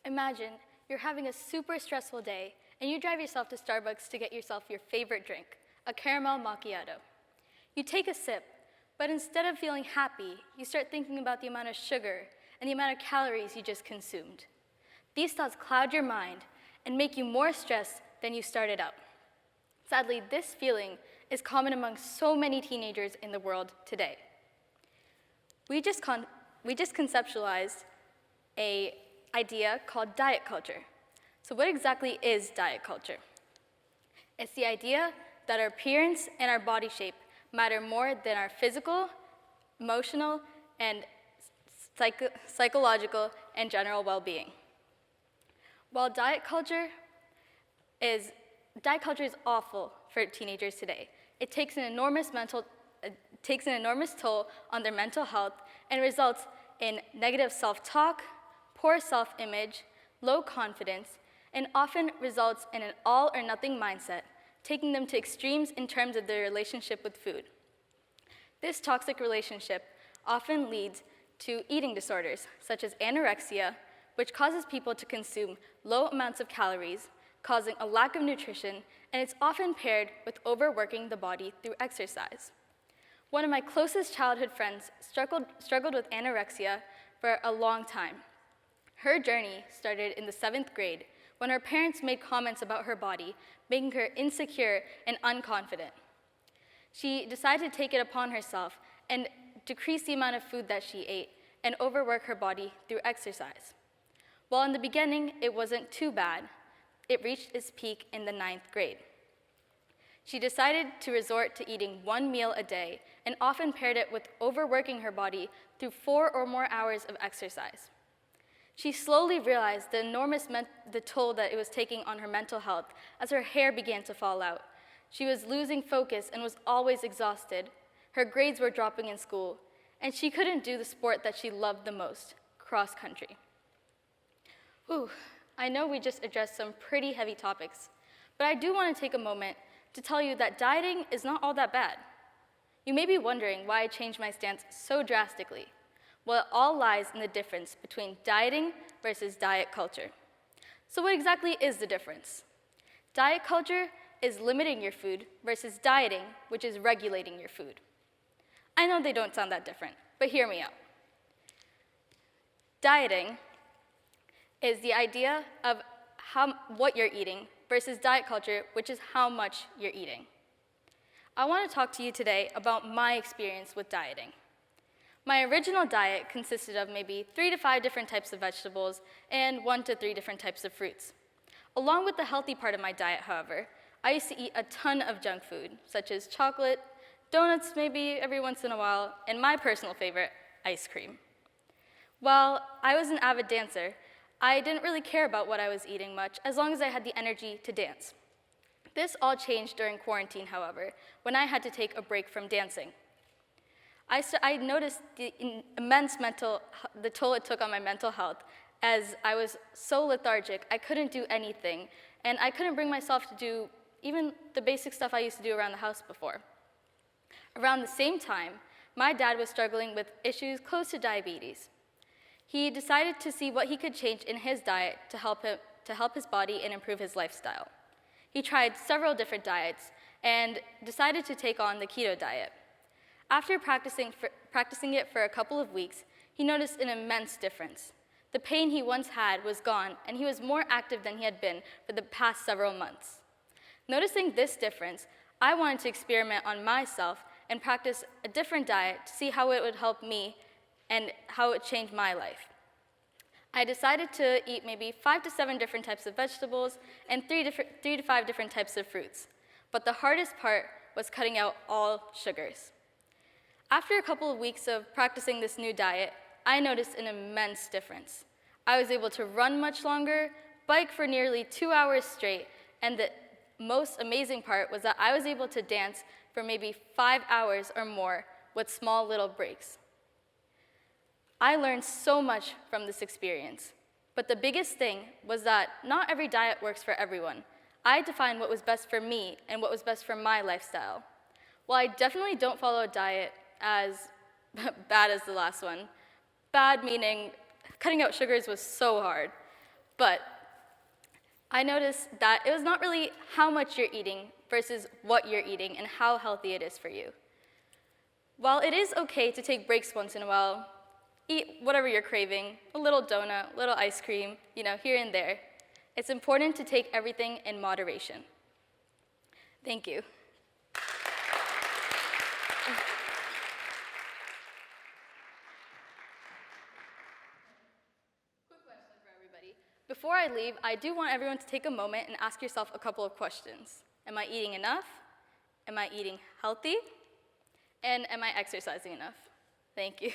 Imagine you're having a super stressful day and you drive yourself to Starbucks to get yourself your favorite drink, a caramel macchiato. You take a sip, but instead of feeling happy, you start thinking about the amount of sugar and the amount of calories you just consumed. These thoughts cloud your mind and make you more stressed than you started out. Sadly, this feeling is common among so many teenagers in the world today. We just conceptualized an idea called diet culture. So what exactly is diet culture? It's the idea that our appearance and our body shape matter more than our physical, emotional, and psychological and general well-being. While diet culture is awful for teenagers today. It takes an enormous toll on their mental health and results in negative self-talk, poor self-image, low confidence, and often results in an all-or-nothing mindset, taking them to extremes in terms of their relationship with food. This toxic relationship often leads to eating disorders, such as anorexia, which causes people to consume low amounts of calories, causing a lack of nutrition, and it's often paired with overworking the body through exercise. One of my closest childhood friends struggled with anorexia for a long time. Her journey started in the 7th grade when her parents made comments about her body, making her insecure and unconfident. She decided to take it upon herself and decrease the amount of food that she ate and overwork her body through exercise. While in the beginning it wasn't too bad, it reached its peak in the 9th grade. She decided to resort to eating 1 meal a day and often paired it with overworking her body through 4 or more hours of exercise. She slowly realized the toll that it was taking on her mental health as her hair began to fall out. She was losing focus and was always exhausted. Her grades were dropping in school, and she couldn't do the sport that she loved the most, cross country. Ooh, I know we just addressed some pretty heavy topics, but I do want to take a moment to tell you that dieting is not all that bad. You may be wondering why I changed my stance so drastically. Well, it all lies in the difference between dieting versus diet culture. So what exactly is the difference? Diet culture is limiting your food versus dieting, which is regulating your food. I know they don't sound that different, but hear me out. Dieting is the idea of what you're eating versus diet culture, which is how much you're eating. I want to talk to you today about my experience with dieting. My original diet consisted of maybe 3 to 5 different types of vegetables and 1 to 3 different types of fruits. Along with the healthy part of my diet, however, I used to eat a ton of junk food, such as chocolate, donuts maybe every once in a while, and my personal favorite, ice cream. While I was an avid dancer, I didn't really care about what I was eating much, as long as I had the energy to dance. This all changed during quarantine, however, when I had to take a break from dancing. I noticed the toll it took on my mental health, as I was so lethargic, I couldn't do anything, and I couldn't bring myself to do even the basic stuff I used to do around the house before. Around the same time, my dad was struggling with issues close to diabetes. He decided to see what he could change in his diet to help his body and improve his lifestyle. He tried several different diets and decided to take on the keto diet. After practicing it for a couple of weeks, he noticed an immense difference. The pain he once had was gone, and he was more active than he had been for the past several months. Noticing this difference, I wanted to experiment on myself and practice a different diet to see how it would help me and how it would change my life. I decided to eat maybe 5 to 7 different types of vegetables and 3 to 5 different types of fruits. But the hardest part was cutting out all sugars. After a couple of weeks of practicing this new diet, I noticed an immense difference. I was able to run much longer, bike for nearly 2 hours straight, and the most amazing part was that I was able to dance for maybe 5 hours or more with small little breaks. I learned so much from this experience, but the biggest thing was that not every diet works for everyone. I defined what was best for me and what was best for my lifestyle. While I definitely don't follow a diet as bad as the last one, bad meaning cutting out sugars was so hard, But I noticed that it was not really how much you're eating versus what you're eating and how healthy it is for you. While it is okay to take breaks once in a while, eat whatever you're craving, a little donut, a little ice cream, here and there, it's important to take everything in moderation. Thank you. Quick question for everybody. Before I leave, I do want everyone to take a moment and ask yourself a couple of questions. Am I eating enough? Am I eating healthy? And am I exercising enough? Thank you.